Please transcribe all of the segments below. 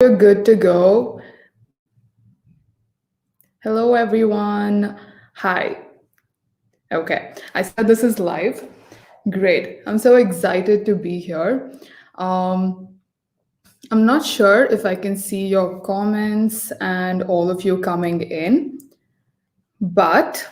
We're good to go. Hello, everyone. Hi. Okay, I said this is live. Great. I'm so excited to be here. Um, I'm not sure if I can see your comments and all of you coming in, but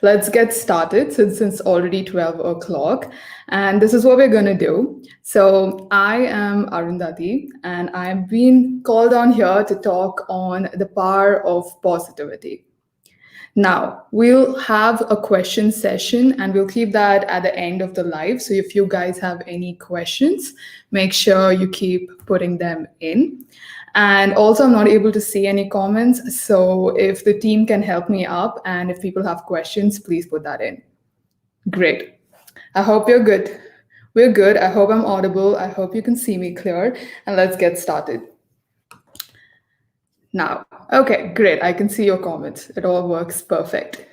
let's get started since it's already 12 o'clock. And this is what we're going to do. So, I am Arundhati, and I've been called on here to talk on the power of positivity. Now, we'll have a question session and we'll keep that at the end of the live. So, if you guys have any questions, make sure you keep putting them in. And also, I'm not able to see any comments. So, if the team can help me up and if people have questions, please put that in. Great. I hope you're good. We're good. I hope I'm audible. I hope you can see me clear. And let's get started. Now, okay, great. I can see your comments. It all works perfect.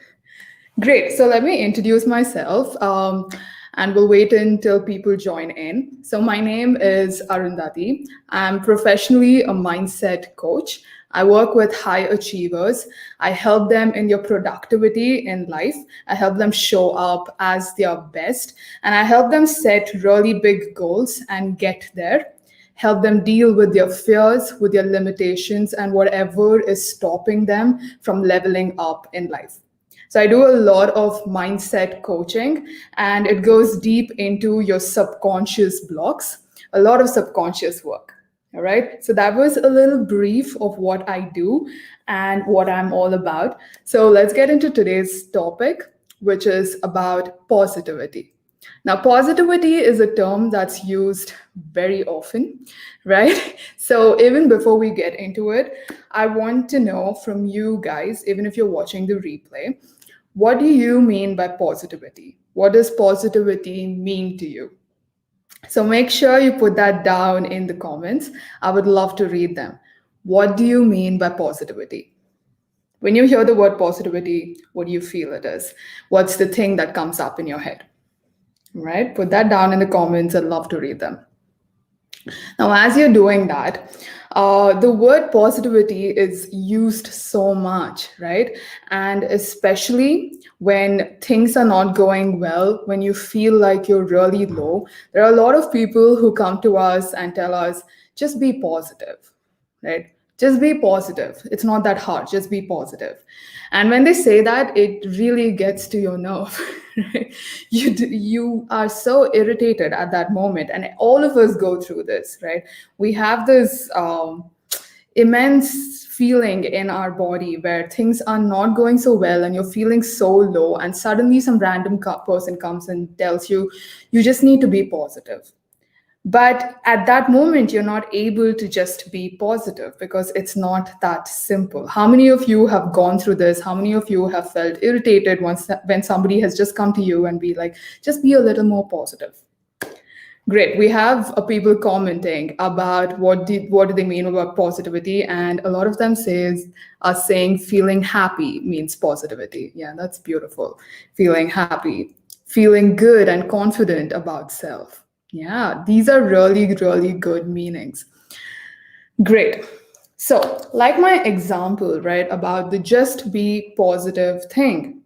Great. So let me introduce myself and we'll wait until people join in. So, my name is Arundhati. I'm professionally a mindset coach. I work with high achievers. I help them in their productivity in life. I help them show up as their best. And I help them set really big goals and get there. Help them deal with their fears, with their limitations, and whatever is stopping them from leveling up in life. So I do a lot of mindset coaching and it goes deep into your subconscious blocks, a lot of subconscious work. All right. So that was a little brief of what I do and what I'm all about. So let's get into today's topic, which is about positivity. Now, positivity is a term that's used very often, right? So, even before we get into it, I want to know from you guys, even if you're watching the replay, what do you mean by positivity? What does positivity mean to you? So, make sure you put that down in the comments. I would love to read them. What do you mean by positivity? When you hear the word positivity, what do you feel it is? What's the thing that comes up in your head? Right? Put that down in the comments. I'd love to read them. Now, as you're doing that, the word positivity is used so much, right? And especially when things are not going well, when you feel like you're really low, there are a lot of people who come to us and tell us, just be positive, right? Just be positive. It's not that hard. Just be positive. And when they say that, it really gets to your nerve. Right? You are so irritated at that moment, and all of us go through this, right? We have this immense feeling in our body where things are not going so well, and you're feeling so low, and suddenly some random person comes and tells you, you just need to be positive. But at that moment, you're not able to just be positive because it's not that simple. How many of you have gone through this? How many of you have felt irritated once when somebody has just come to you and be like, just be a little more positive? Great. We have people commenting about what do they mean about positivity, and a lot of them are saying feeling happy means positivity. Yeah, that's beautiful. Feeling happy, feeling good and confident about self. Yeah, these are really, really good meanings. Great. So, like my example, right, about the just be positive thing.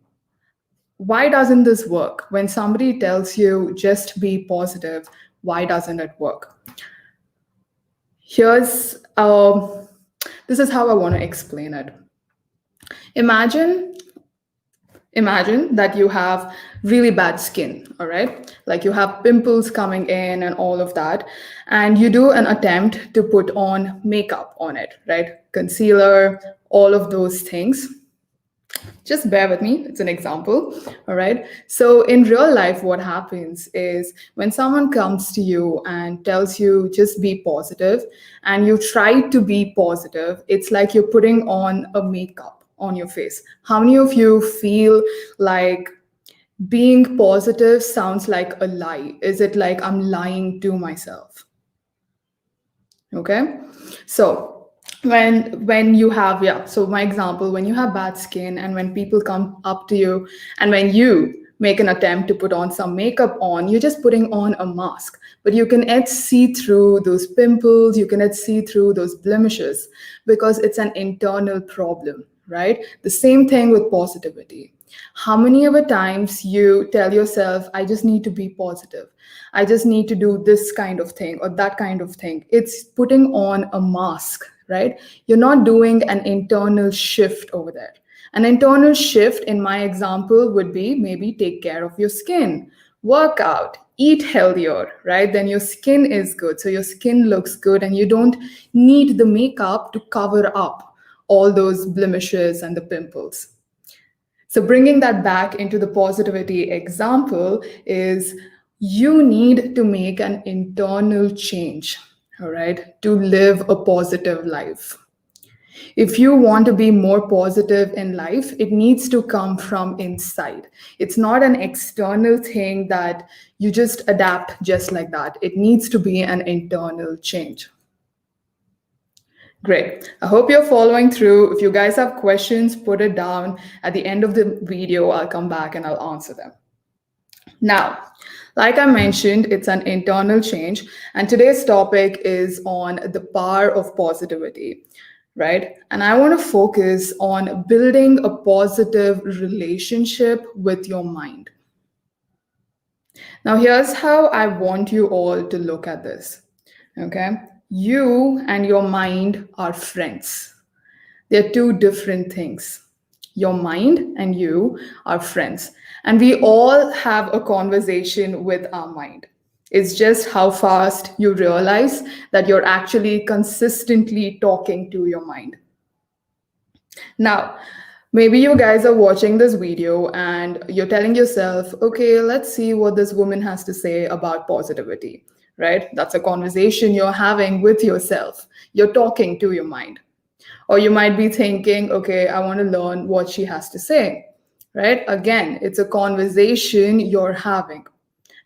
Why doesn't this work? When somebody tells you just be positive, why doesn't it work? Here's this is how I want to explain it. Imagine imagine that you have really bad skin, all right? Like you have pimples coming in and all of that, and you do an attempt to put on makeup on it, right? Concealer, all of those things. Just bear with me, it's an example. All right, so in real life what happens is when someone comes to you and tells you just be positive and you try to be positive, it's like you're putting on a makeup on your face. How many of you feel like being positive sounds like a lie? Is it like I'm lying to myself? Okay, so when you have, yeah, so my example, when you have bad skin and when people come up to you and when you make an attempt to put on some makeup on, you're just putting on a mask. But you can yet see through those pimples, you can yet see through those blemishes because it's an internal problem, right? The same thing with positivity. How many other times you tell yourself, I just need to be positive. I just need to do this kind of thing or that kind of thing. It's putting on a mask, right? You're not doing an internal shift over there. An internal shift, in my example, would be maybe take care of your skin, work out, eat healthier, right? Then your skin is good. So your skin looks good and you don't need the makeup to cover up all those blemishes and the pimples. So bringing that back into the positivity example is you need to make an internal change, all right, to live a positive life. If you want to be more positive in life, it needs to come from inside. It's not an external thing that you just adapt just like that. It needs to be an internal change. Great. I hope you're following through. If you guys have questions, put it down. At the end of the video, I'll come back and I'll answer them. Now, like I mentioned, it's an internal change. And today's topic is on the power of positivity, right? And I want to focus on building a positive relationship with your mind. Now, here's how I want you all to look at this, okay? You and your mind are friends. They're two different things. Your mind and you are friends. And we all have a conversation with our mind. It's just how fast you realize that you're actually consistently talking to your mind. Now, maybe you guys are watching this video and you're telling yourself, okay, let's see what this woman has to say about positivity, right? That's a conversation you're having with yourself. You're talking to your mind. Or you might be thinking, okay, I want to learn what she has to say, right? Again, it's a conversation you're having.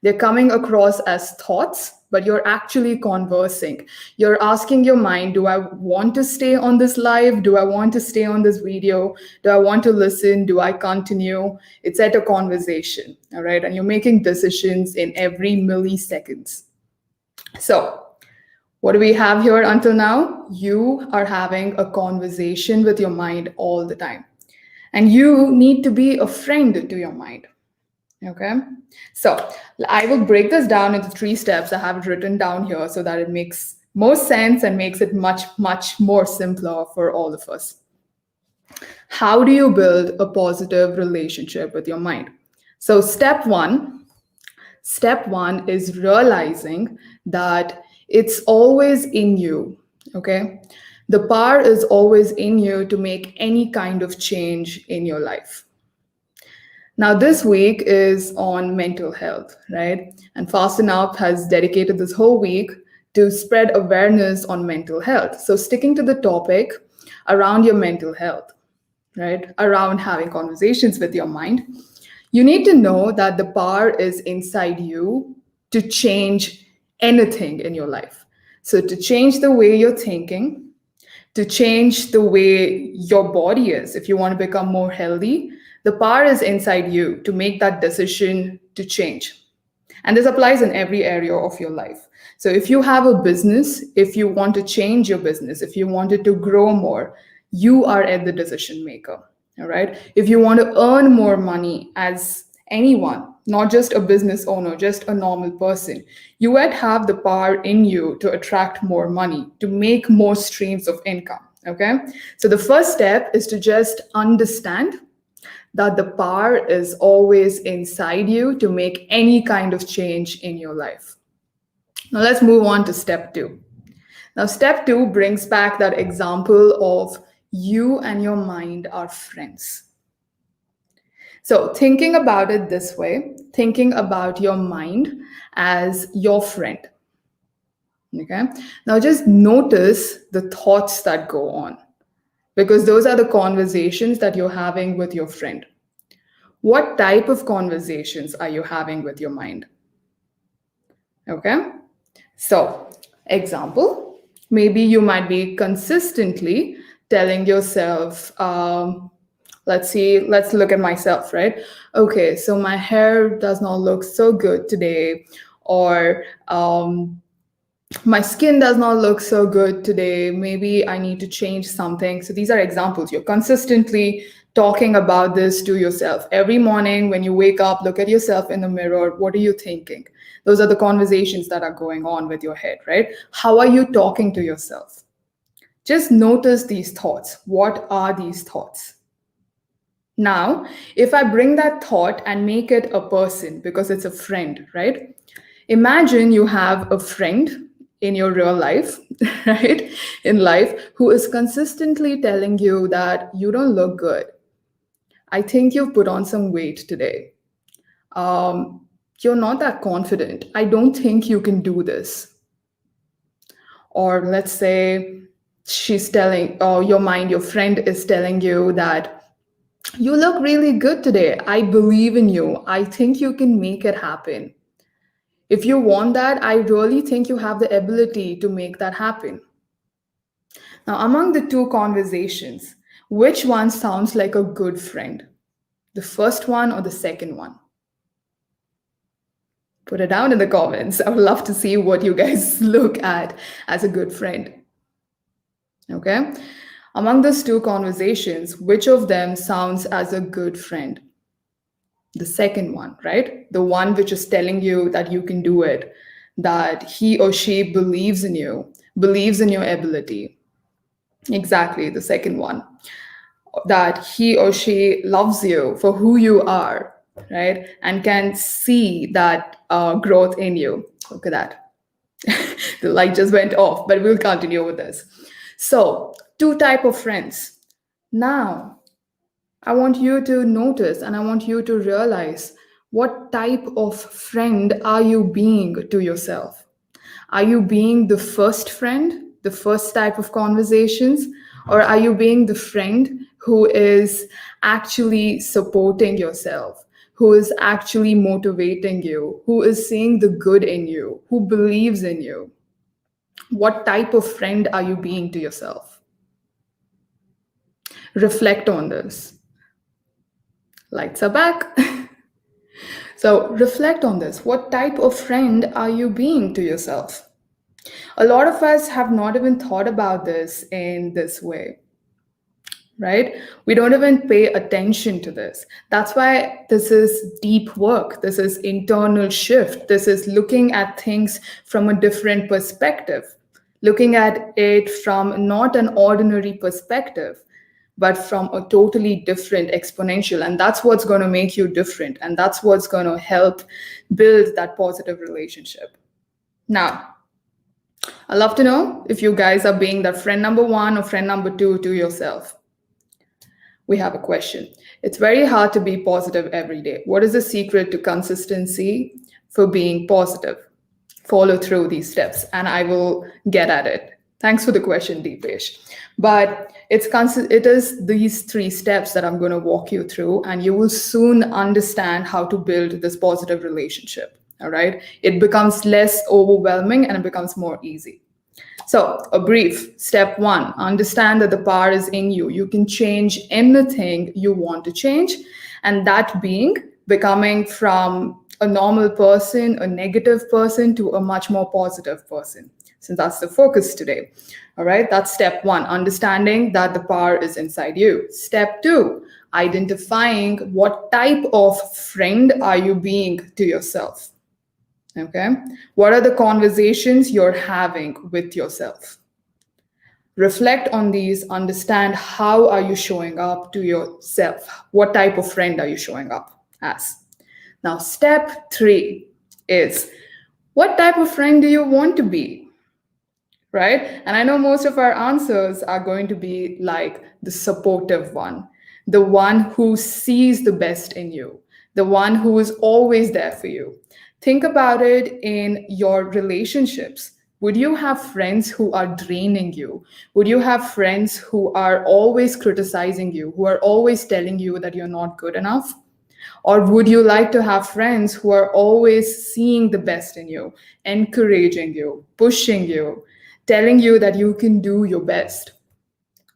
They're coming across as thoughts, but you're actually conversing. You're asking your mind, do I want to stay on this live? Do I want to stay on this video? Do I want to listen? Do I continue? It's at a conversation, all right? And you're making decisions in every milliseconds. So what do we have here until now? You are having a conversation with your mind all the time. And you need to be a friend to your mind. Okay, so I will break this down into 3 steps. I have it written down here so that it makes more sense and makes it much, much more simpler for all of us. How do you build a positive relationship with your mind? So step one is realizing that it's always in you, okay? The power is always in you to make any kind of change in your life. Now, this week is on mental health, right? And Fast&Up has dedicated this whole week to spread awareness on mental health. So sticking to the topic around your mental health, right? Around having conversations with your mind, you need to know that the power is inside you to change anything in your life. So to change the way you're thinking, to change the way your body is, if you want to become more healthy, the power is inside you to make that decision to change. And this applies in every area of your life. So if you have a business, if you want to change your business, if you want it to grow more, you are at the decision maker, all right? If you want to earn more money as anyone, not just a business owner, just a normal person, you would have the power in you to attract more money, to make more streams of income, okay? So the first step is to just understand that the power is always inside you to make any kind of change in your life. Now let's move on to step 2. Now step 2 brings back that example of you and your mind are friends. So thinking about it this way, thinking about your mind as your friend. Okay. Now just notice the thoughts that go on, because those are the conversations that you're having with your friend. What type of conversations are you having with your mind? Okay. So, example, maybe you might be consistently telling yourself, Let's look at myself, right? Okay, so my hair does not look so good today, or my skin does not look so good today. Maybe I need to change something. So these are examples. You're consistently talking about this to yourself. Every morning when you wake up, look at yourself in the mirror. What are you thinking? Those are the conversations that are going on with your head, right? How are you talking to yourself? Just notice these thoughts. What are these thoughts? Now, if I bring that thought and make it a person because it's a friend, right? Imagine you have a friend in your real life, right? In life, who is consistently telling you that you don't look good. I think you've put on some weight today. You're not that confident. I don't think you can do this. Or let's say she's telling, or your friend is telling you that you look really good today. I believe in you. I think you can make it happen. If you want that, I really think you have the ability to make that happen. Now, among the two conversations, which one sounds like a good friend? The first one or the second one? Put it down in the comments. I would love to see what you guys look at as a good friend. Okay? Among those two conversations, which of them sounds as a good friend? The second one, right? The one which is telling you that you can do it, that he or she believes in you, believes in your ability. Exactly, the second one. That he or she loves you for who you are, right? And can see that growth in you. Look at that. The light just went off, but we'll continue with this. So, two type of friends. Now, I want you to notice and I want you to realize what type of friend are you being to yourself? Are you being the first friend, the first type of conversations, or are you being the friend who is actually supporting yourself, who is actually motivating you, who is seeing the good in you, who believes in you? What type of friend are you being to yourself? Reflect on this. Lights are back. So reflect on this. What type of friend are you being to yourself? A lot of us have not even thought about this in this way, right? We don't even pay attention to this. That's why this is deep work. This is internal shift. This is looking at things from a different perspective, looking at it from not an ordinary perspective, but from a totally different exponential. And that's what's going to make you different. And that's what's going to help build that positive relationship. Now, I'd love to know if you guys are being that friend number one or friend number two to yourself. We have a question. It's very hard to be positive every day. What is the secret to consistency for being positive? Follow through these steps and I will get at it. Thanks for the question, Deepesh. But it is these 3 steps that I'm going to walk you through, and you will soon understand how to build this positive relationship. All right. It becomes less overwhelming and it becomes more easy. So, a brief step 1, understand that the power is in you. You can change anything you want to change, and that being becoming from a normal person, a negative person, to a much more positive person. Since that's the focus today. All right, that's step 1, understanding that the power is inside you. Step 2, identifying what type of friend are you being to yourself. Okay, what are the conversations you're having with yourself? Reflect on these, understand how are you showing up to yourself? What type of friend are you showing up as? Now, step 3 is what type of friend do you want to be? Right? And I know most of our answers are going to be like the supportive one, the one who sees the best in you, the one who is always there for you. Think about it in your relationships. Would you have friends who are draining you? Would you have friends who are always criticizing you, who are always telling you that you're not good enough? Or would you like to have friends who are always seeing the best in you, encouraging you, pushing you, telling you that you can do your best?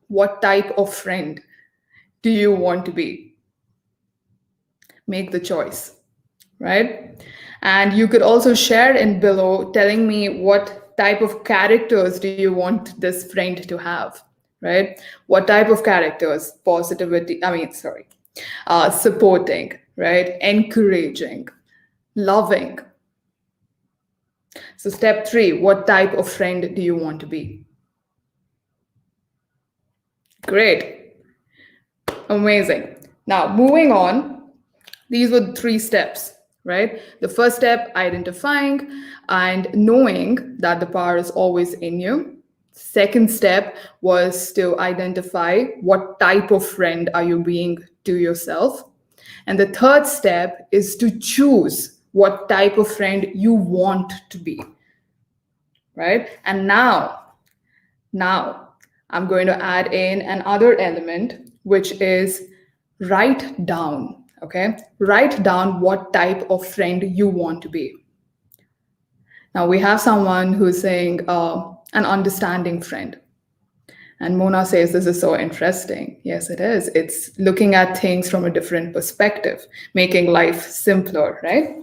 What type of friend do you want to be? Make the choice, right? And you could also share in below telling me what type of characters do you want this friend to have, right? What type of characters? Positivity, supporting, right? Encouraging, loving. So, step three, what type of friend do you want to be? Great. Amazing. Now, moving on, these were three steps, right? The first step, identifying and knowing that the power is always in you. Second step was to identify what type of friend are you being to yourself. And the third step is to choose what type of friend you want to be, right? And now I'm going to add in another element, which is write down, okay? Write down what type of friend you want to be. Now we have someone who's saying an understanding friend. And Mona says this is so interesting. Yes, it is. It's looking at things from a different perspective, making life simpler, right?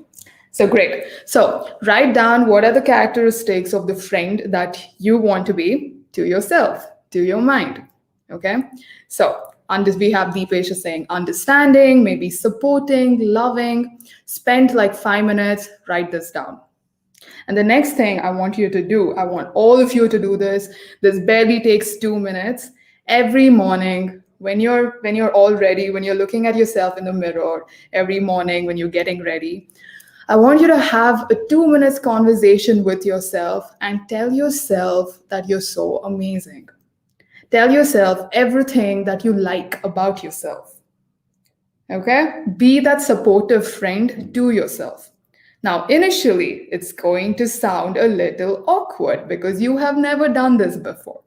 So great. So write down what are the characteristics of the friend that you want to be to yourself, to your mind. Okay. So we have Deepesh saying understanding, maybe supporting, loving. Spend like 5 minutes, write this down. And the next thing I want you to do, I want all of you to do this. This barely takes 2 minutes. Every morning, when you're all ready, when you're looking at yourself in the mirror, every morning when you're getting ready, I want you to have a 2 minutes conversation with yourself and tell yourself that you're so amazing. Tell yourself everything that you like about yourself. Okay? Be that supportive friend to yourself. Now, initially, it's going to sound a little awkward because you have never done this before.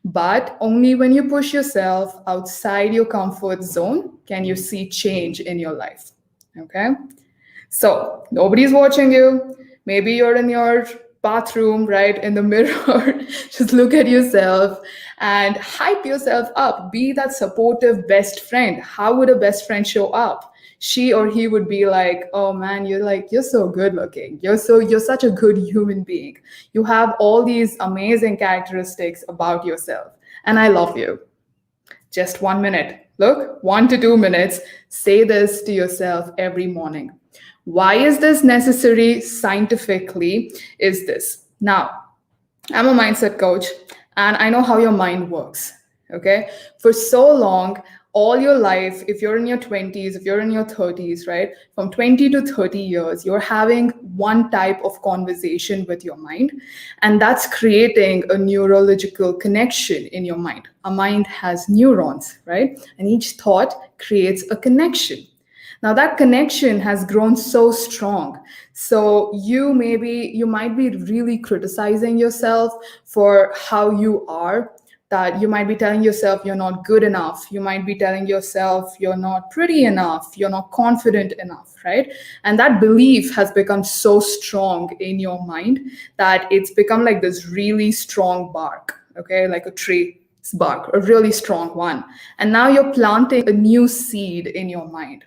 But only when you push yourself outside your comfort zone can you see change in your life. Okay? So, nobody's watching you. Maybe you're in your bathroom, right, in the mirror. Just look at yourself and hype yourself up. Be that supportive best friend. How would a best friend show up? She or he would be like, oh man, you're so good looking. You're such a good human being. You have all these amazing characteristics about yourself. And I love you. Just 1 minute. Look, 1 to 2 minutes. Say this to yourself every morning. Why is this necessary scientifically? Is this? Now, I'm a mindset coach and I know how your mind works. Okay. For so long, all your life, if you're in your 20s, if you're in your 30s, right, from 20 to 30 years, you're having one type of conversation with your mind. And that's creating a neurological connection in your mind. A mind has neurons, right? And each thought creates a connection. Now that connection has grown so strong. So you might be really criticizing yourself for how you are, that you might be telling yourself you're not good enough. You might be telling yourself you're not pretty enough. You're not confident enough, right? And that belief has become so strong in your mind that it's become like this really strong bark, okay? Like a tree bark, a really strong one. And now you're planting a new seed in your mind.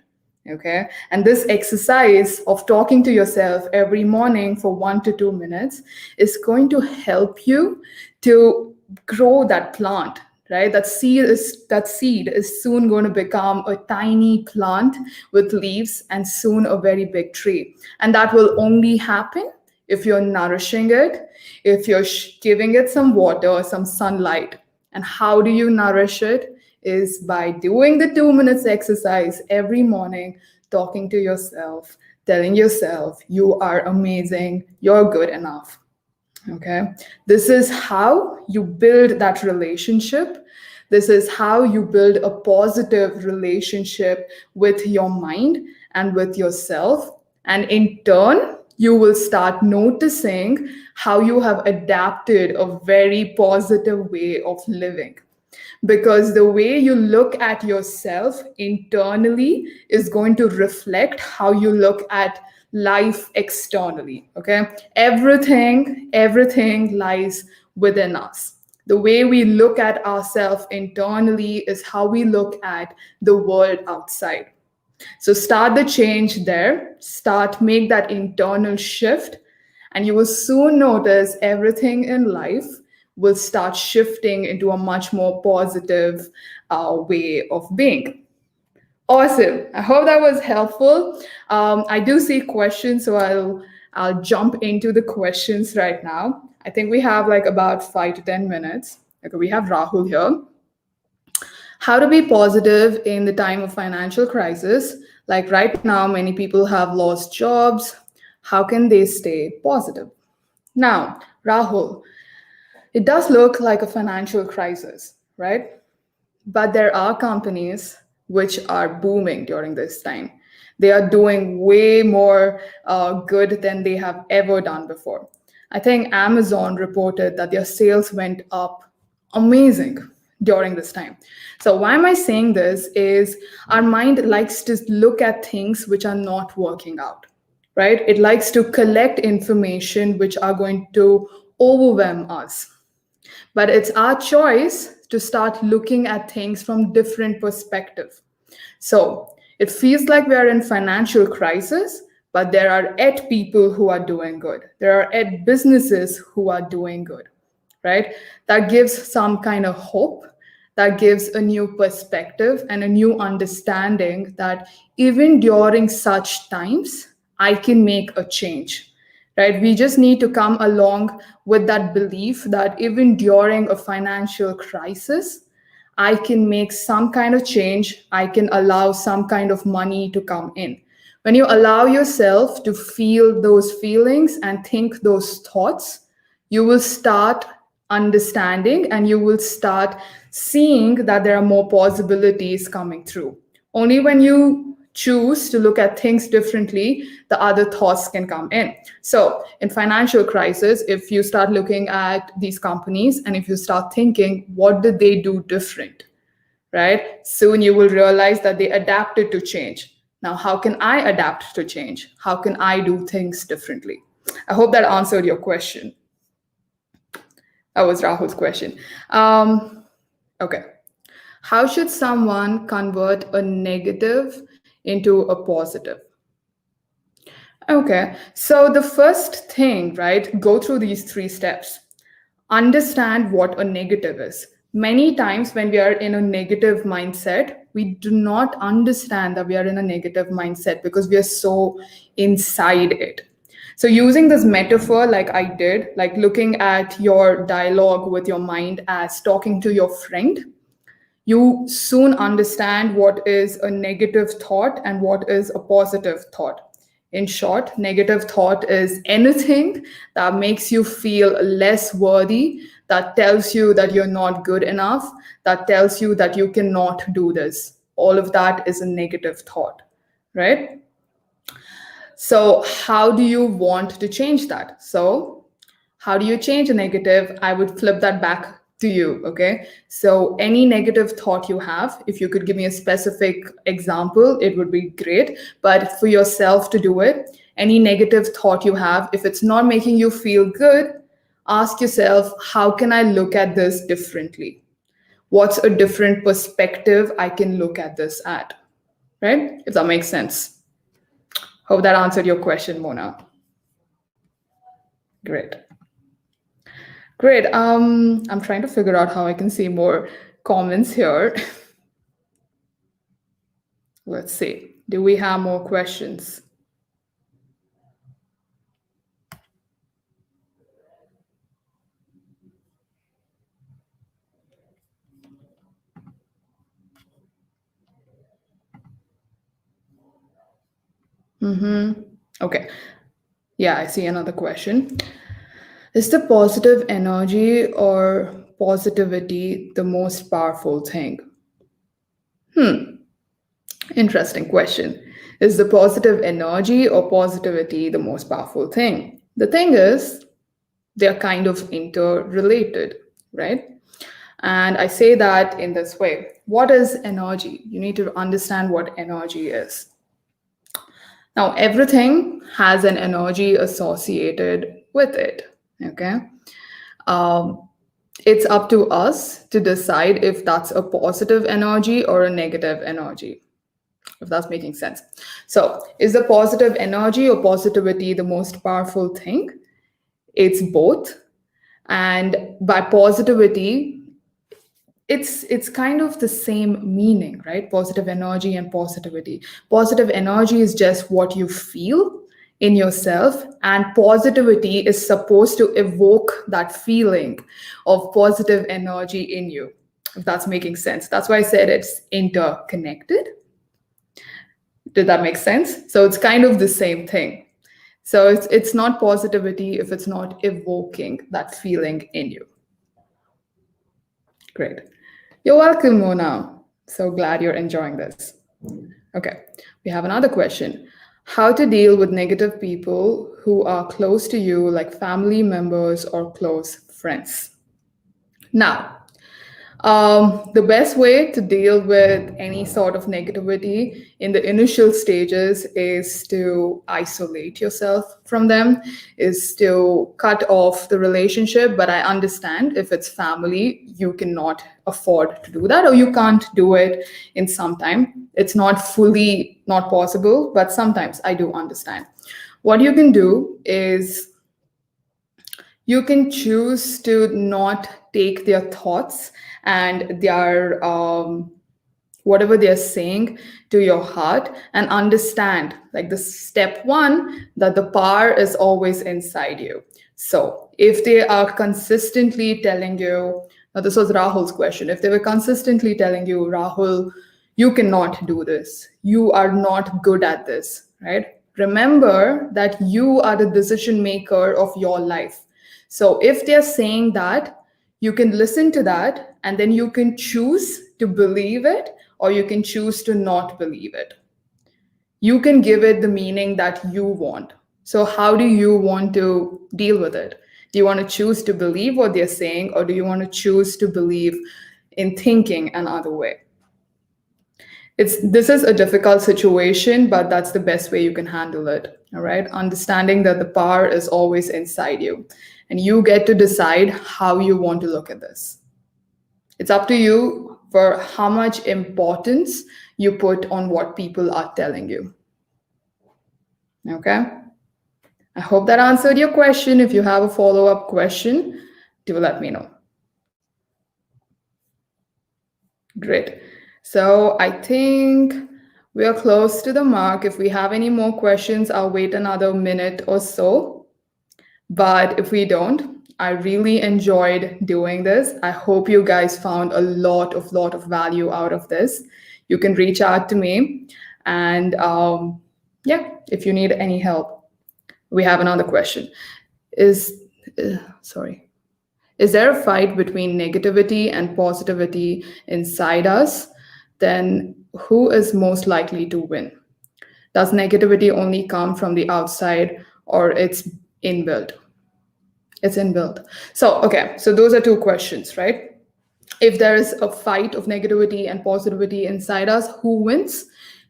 Okay. And this exercise of talking to yourself every morning for 1 to 2 minutes is going to help you to grow that plant, right? That seed is soon going to become a tiny plant with leaves and soon a very big tree. And that will only happen if you're nourishing it, if you're giving it some water, some sunlight. And how do you nourish it? Is by doing the 2 minutes exercise every morning, talking to yourself, telling yourself you are amazing, you're good enough. Okay. This is how you build that relationship. This is how you build a positive relationship with your mind and with yourself. And in turn, you will start noticing how you have adapted a very positive way of living. Because the way you look at yourself internally is going to reflect how you look at life externally. Okay. Everything lies within us. The way we look at ourselves internally is how we look at the world outside. So start the change there, make that internal shift, and you will soon notice everything in life will start shifting into a much more positive way of being. Awesome. I hope that was helpful. I do see questions, so I'll jump into the questions right now. I think we have like about 5 to 10 minutes. Okay, we have Rahul here. How to be positive in the time of financial crisis? Like right now, many people have lost jobs. How can they stay positive? Now, Rahul, it does look like a financial crisis, right? But there are companies which are booming during this time. They are doing way more good than they have ever done before. I think Amazon reported that their sales went up amazing during this time. So why am I saying this is our mind likes to look at things which are not working out, right? It likes to collect information which are going to overwhelm us, but it's our choice to start looking at things from different perspective. So it feels like we are in financial crisis, but there are yet people who are doing good. There are yet businesses who are doing good, right? That gives some kind of hope, that gives a new perspective and a new understanding that even during such times, I can make a change, right? We just need to come along with that belief that even during a financial crisis, I can make some kind of change. I can allow some kind of money to come in. When you allow yourself to feel those feelings and think those thoughts, you will start understanding and you will start seeing that there are more possibilities coming through. Only when you choose to look at things differently, the other thoughts can come in. So in financial crisis, if you start looking at these companies and if you start thinking, what did they do different, right? Soon you will realize that they adapted to change. Now, how can I adapt to change? How can I do things differently? I hope that answered your question. That was Rahul's question. Okay. How should someone convert a negative into a positive? Okay. So the first thing, right, go through these 3 steps. Understand what a negative is. Many times when we are in a negative mindset, we do not understand that we are in a negative mindset because we are so inside it. So using this metaphor like I did, like looking at your dialogue with your mind as talking to your friend, you soon understand what is a negative thought and what is a positive thought. In short, negative thought is anything that makes you feel less worthy, that tells you that you're not good enough, that tells you that you cannot do this. All of that is a negative thought, right? So, how do you want to change that? So, how do you change a negative? I would flip that back to you, okay? So, any negative thought you have, if you could give me a specific example, it would be great. But for yourself to do it, any negative thought you have, if it's not making you feel good, ask yourself, how can I look at this differently? What's a different perspective I can look at this at, right? If that makes sense. Hope that answered your question, Mona. Great. Great. I'm trying to figure out how I can see more comments here. Let's see. Do we have more questions? Okay. Yeah, I see another question. Is the positive energy or positivity the most powerful thing? Interesting question. Is the positive energy or positivity the most powerful thing? The thing is, they're kind of interrelated, right? And I say that in this way. What is energy? You need to understand what energy is. Now, everything has an energy associated with it, okay? It's up to us to decide if that's a positive energy or a negative energy, if that's making sense. So, is the positive energy or positivity the most powerful thing? It's both. And by positivity, it's kind of the same meaning, right? Positive energy and positivity. Positive energy is just what you feel in yourself, and positivity is supposed to evoke that feeling of positive energy in you, if that's making sense. That's why I said it's interconnected. Did that make sense? So it's kind of the same thing. So it's not positivity if it's not evoking that feeling in you. Great. You're welcome, Mona. So glad you're enjoying this. Okay, we have another question. How to deal with negative people who are close to you, like family members or close friends? Now, the best way to deal with any sort of negativity in the initial stages is to isolate yourself from them, is to cut off the relationship. But I understand if it's family, you cannot afford to do that, or you can't do it in some time. It's not fully not possible, but sometimes I do understand. What you can do is you can choose to not take their thoughts and their whatever they're saying to your heart, and understand, like, the step one, that the power is always inside you. So if they are consistently telling you, now this was Rahul's question, if they were consistently telling you, Rahul, you cannot do this, you are not good at this, right? Remember that you are the decision maker of your life. So if they're saying that, you can listen to that, and then you can choose to believe it, or you can choose to not believe it. You can give it the meaning that you want. So how do you want to deal with it? Do you want to choose to believe what they're saying, or do you want to choose to believe in thinking another way? This is a difficult situation, but that's the best way you can handle it. All right, understanding that the power is always inside you, and you get to decide how you want to look at this. It's up to you for how much importance you put on what people are telling you. Okay, I hope that answered your question. If you have a follow-up question, do let me know. Great. So I think we are close to the mark. If we have any more questions, I'll wait another minute or so. But if we don't, I really enjoyed doing this. I hope you guys found a lot of value out of this. You can reach out to me, and yeah, if you need any help. We have another question. Is there a fight between negativity and positivity inside us? Then who is most likely to win? Does negativity only come from the outside, or it's inbuilt? It's inbuilt. So, okay, so those are two questions, right? If there is a fight of negativity and positivity inside us, who wins?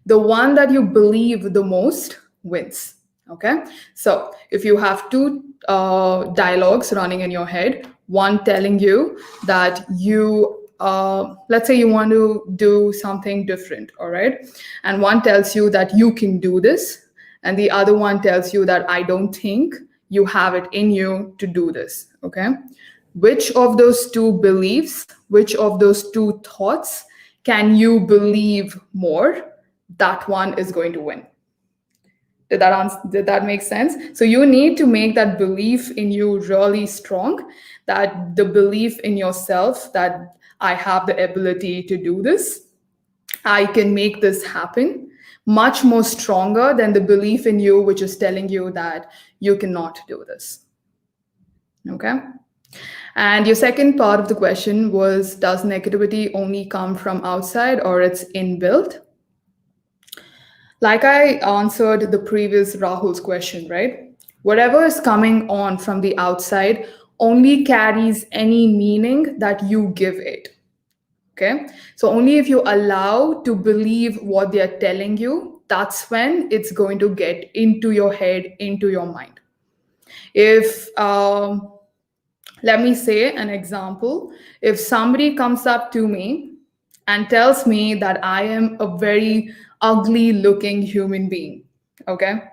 The one that you believe the most wins. Okay, so if you have two dialogues running in your head, one telling you that let's say you want to do something different, all right, and one tells you that you can do this, and the other one tells you that I don't think you have it in you to do this. Okay, which of those two beliefs, which of those two thoughts can you believe more? That one is going to win. Did that make sense? So you need to make that belief in you really strong, that the belief in yourself that I have the ability to do this, I can make this happen, much more stronger than the belief in you which is telling you that you cannot do this. Okay? And your second part of the question was, does negativity only come from outside, or it's inbuilt? Like I answered the previous Rahul's question, right? Whatever is coming on from the outside only carries any meaning that you give it. Okay? So only if you allow to believe what they're telling you, that's when it's going to get into your head, into your mind. If Let me say an example. If somebody comes up to me and tells me that I am a very ugly looking human being, okay,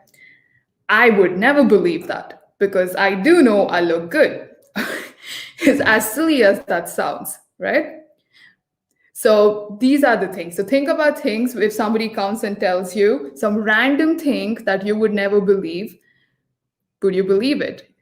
I would never believe that because I do know I look good. It's as silly as that sounds, right? So these are the things. So think about things if somebody comes and tells you some random thing that you would never believe, would you believe it?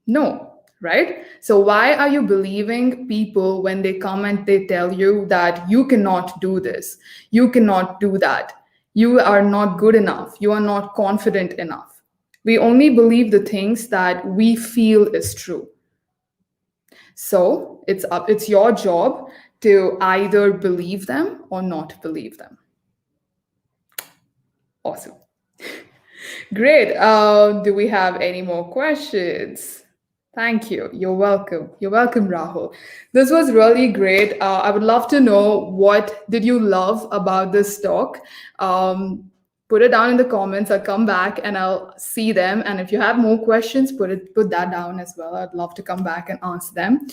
No, right? So why are you believing people when they come and they tell you that you cannot do this, you cannot do that, you are not good enough, you are not confident enough? We only believe the things that we feel is true. So it's your job to either believe them or not believe them. Awesome. Great. Do we have any more questions? Thank you. You're welcome. You're welcome, Rahul. This was really great. I would love to know what did you love about this talk. Put it down in the comments. I'll come back and I'll see them. And if you have more questions, put that down as well. I'd love to come back and answer them.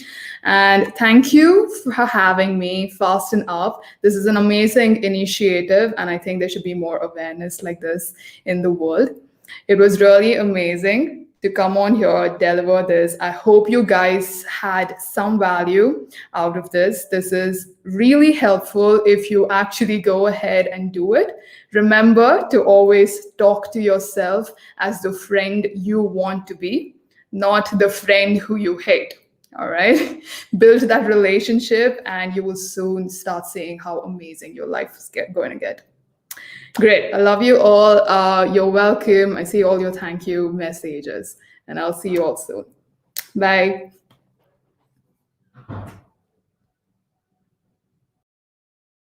And thank you for having me, Fast and Up. This is an amazing initiative, and I think there should be more awareness like this in the world. It was really amazing to come on here, deliver this. I hope you guys had some value out of this. This is really helpful if you actually go ahead and do it. Remember to always talk to yourself as the friend you want to be, not the friend who you hate. All right. Build that relationship, and you will soon start seeing how amazing your life is going to get. Great. I love you all. You're welcome. I see all your thank you messages, and I'll see you all soon. Bye.